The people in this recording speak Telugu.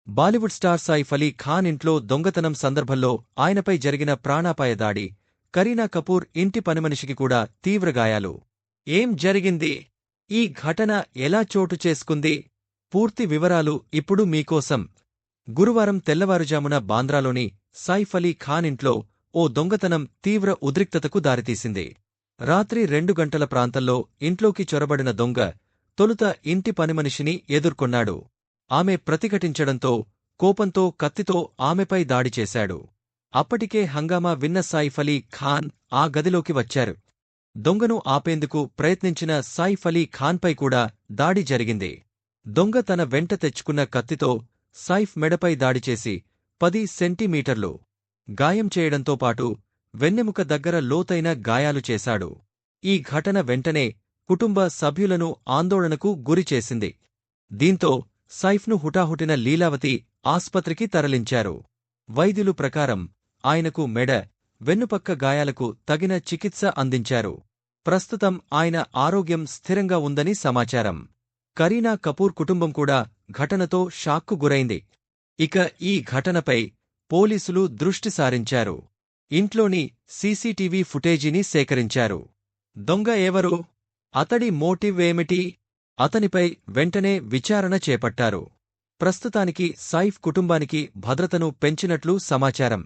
బాలీవుడ్ స్టార్ సైఫ్ అలీ ఖాన్ ఇంట్లో దొంగతనం సందర్భంలో ఆయనపై జరిగిన ప్రాణాపాయ దాడి, కరీనా కపూర్ ఇంటి పనిమనిషికి కూడా తీవ్ర గాయాలు. ఏం జరిగింది? ఈ ఘటన ఎలా చోటు చేసుకుంది? పూర్తి వివరాలు ఇప్పుడు మీకోసం. గురువారం తెల్లవారుజామున బాంద్రాలోని సైఫ్ అలీ ఖాన్ ఇంట్లో ఓ దొంగతనం తీవ్ర ఉద్రిక్తతకు దారితీసింది. రాత్రి 2 గంటల ప్రాంతంలో ఇంట్లోకి చొరబడిన దొంగ తొలుత ఇంటి పనిమనిషిని ఎదుర్కొన్నాడు. ఆమె ప్రతిఘటించడంతో కోపంతో కత్తితో ఆమెపై దాడి చేశాడు. అప్పటికే హంగామా విన్న సైఫ్ అలీ ఖాన్ ఆ గదిలోకి వచ్చారు. దొంగను ఆపేందుకు ప్రయత్నించిన సైఫ్ అలీ ఖాన్పై కూడా దాడి జరిగింది. దొంగ తన వెంట తెచ్చుకున్న కత్తితో సైఫ్ మెడపై దాడిచేసి 10 సెంటీమీటర్లు గాయం చేయడంతో పాటు వెన్నెముక దగ్గర లోతైన గాయాలు చేశాడు. ఈ ఘటన వెంటనే కుటుంబ సభ్యులను ఆందోళనకు గురిచేసింది. దీంతో సైఫ్ను హుటాహుటిన లీలావతి ఆస్పత్రికి తరలించారు. వైద్యులు ప్రకారం ఆయనకు మెడ, వెన్నుపక్క గాయాలకు తగిన చికిత్స అందించారు. ప్రస్తుతం ఆయన ఆరోగ్యం స్థిరంగా ఉందని సమాచారం. కరీనా కపూర్ కుటుంబం కూడా ఘటనతో షాక్కు గురైంది. ఇక ఈ ఘటనపై పోలీసులు దృష్టి సారించారు. ఇంట్లోని సీసీటీవీ ఫుటేజీని సేకరించారు. దొంగ ఎవరు? అతడి మోటివ్ ఏమిటి? అతనిపై వెంటనే విచారణ చేపట్టారు. ప్రస్తుతానికి సైఫ్ కుటుంబానికి భద్రతను పెంచినట్లు సమాచారం.